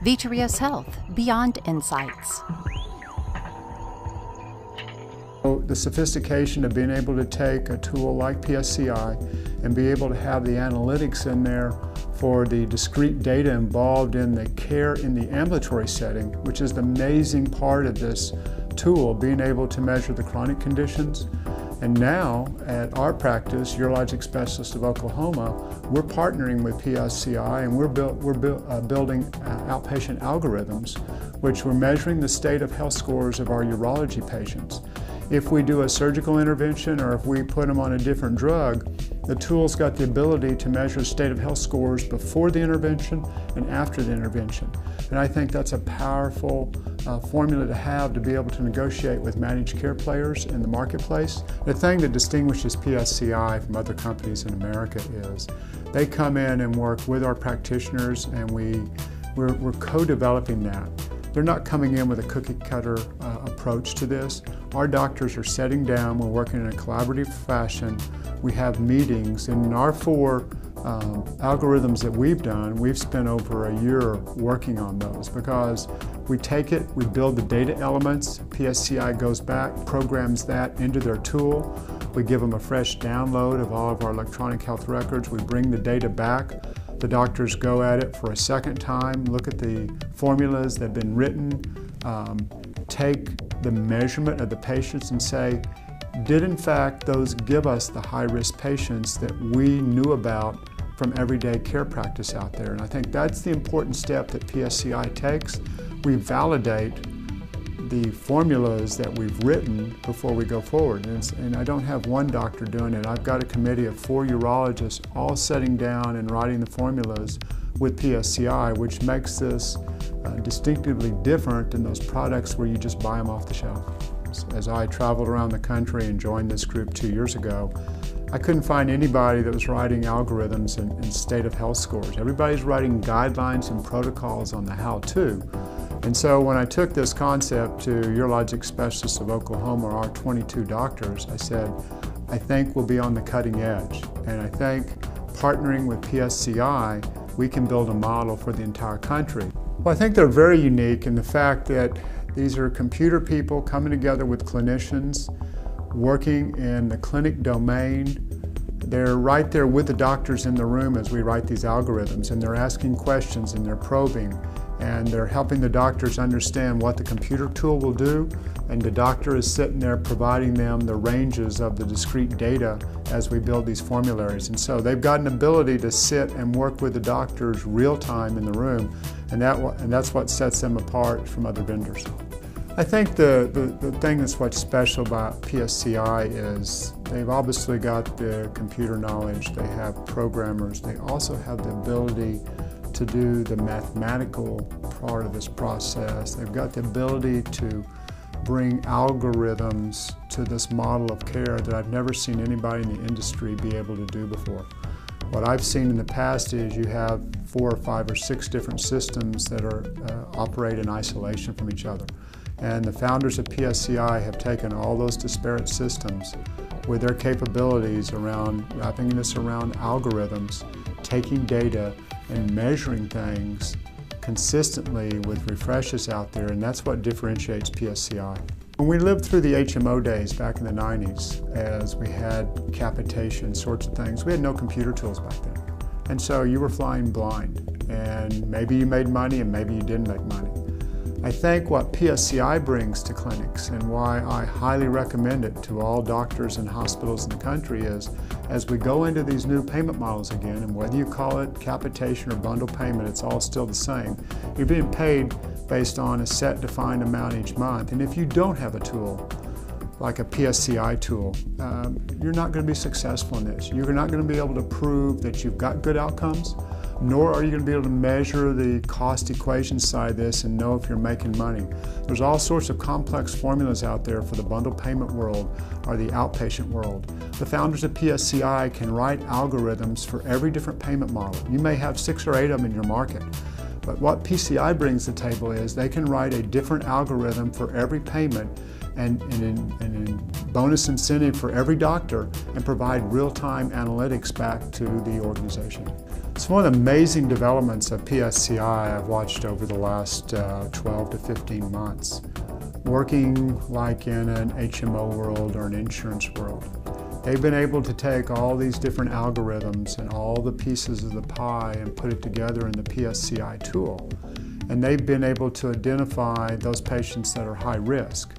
VitreosHealth, Beyond Insights. The sophistication of being able to take a tool like PSCI and be able to have the analytics in there for the discrete data involved in the care in the ambulatory setting, which is the amazing part of this tool, being able to measure the chronic conditions. And now, at our practice, Urologic Specialists of Oklahoma, we're partnering with PSCI and we're building outpatient algorithms, which we're measuring the state of health scores of our urology patients. If we do a surgical intervention or if we put them on a different drug, the tool's got the ability to measure state of health scores before the intervention and after the intervention. And I think that's a powerful formula to have to be able to negotiate with managed care players in the marketplace. The thing that distinguishes PSCI from other companies in America is they come in and work with our practitioners, and we're co-developing that. They're not coming in with a cookie-cutter approach to this. Our doctors are sitting down, we're working in a collaborative fashion, we have meetings, and in our 4 algorithms that we've done, we've spent over a year working on those because we take it, we build the data elements, PSCI goes back, programs that into their tool, we give them a fresh download of all of our electronic health records, we bring the data back. The doctors go at it for a second time, look at the formulas that have been written, take the measurement of the patients and say, did in fact those give us the high-risk patients that we knew about from everyday care practice out there? And I think that's the important step that PSCI takes. We validate the formulas that we've written before we go forward. And I don't have one doctor doing it. I've got a committee of 4 urologists all sitting down and writing the formulas with PSCI, which makes this distinctively different than those products where you just buy them off the shelf. As I traveled around the country and joined this group 2 years ago, I couldn't find anybody that was writing algorithms and state of health scores. Everybody's writing guidelines and protocols on the how-to. And so when I took this concept to Urologic Specialists of Oklahoma, our 22 doctors, I said, I think we'll be on the cutting edge. And I think partnering with PSCI, we can build a model for the entire country. Well, I think they're very unique in the fact that these are computer people coming together with clinicians, working in the clinic domain. They're right there with the doctors in the room as we write these algorithms, and they're asking questions and they're probing, and they're helping the doctors understand what the computer tool will do, and the doctor is sitting there providing them the ranges of the discrete data as we build these formularies. And so they've got an ability to sit and work with the doctors real time in the room, and that's what sets them apart from other vendors. I think the thing that's what's special about PSCI is they've obviously got the computer knowledge, they have programmers, they also have the ability to do the mathematical part of this process. They've got the ability to bring algorithms to this model of care that I've never seen anybody in the industry be able to do before. What I've seen in the past is you have 4 or 5 or 6 different systems that operate in isolation from each other. And the founders of PSCI have taken all those disparate systems with their capabilities around wrapping this around algorithms, taking data and measuring things consistently with refreshes out there, and that's what differentiates PSCI. When we lived through the HMO days back in the 90s, as we had capitation sorts of things, we had no computer tools back then. And so you were flying blind, and maybe you made money and maybe you didn't make money. I think what PSCI brings to clinics and why I highly recommend it to all doctors and hospitals in the country is, as we go into these new payment models again, and whether you call it capitation or bundle payment, it's all still the same. You're being paid based on a set defined amount each month, and if you don't have a tool, like a PSCI tool, you're not going to be successful in this. You're not going to be able to prove that you've got good outcomes, nor are you going to be able to measure the cost equation side of this and know if you're making money. There's all sorts of complex formulas out there for the bundle payment world or the outpatient world. The founders of PSCI can write algorithms for every different payment model. You may have 6 or 8 of them in your market, but what PCI brings to the table is they can write a different algorithm for every payment and in bonus incentive for every doctor and provide real-time analytics back to the organization. It's one of the amazing developments of PSCI I've watched over the last 12 to 15 months. Working like in an HMO world or an insurance world, they've been able to take all these different algorithms and all the pieces of the pie and put it together in the PSCI tool. And they've been able to identify those patients that are high risk.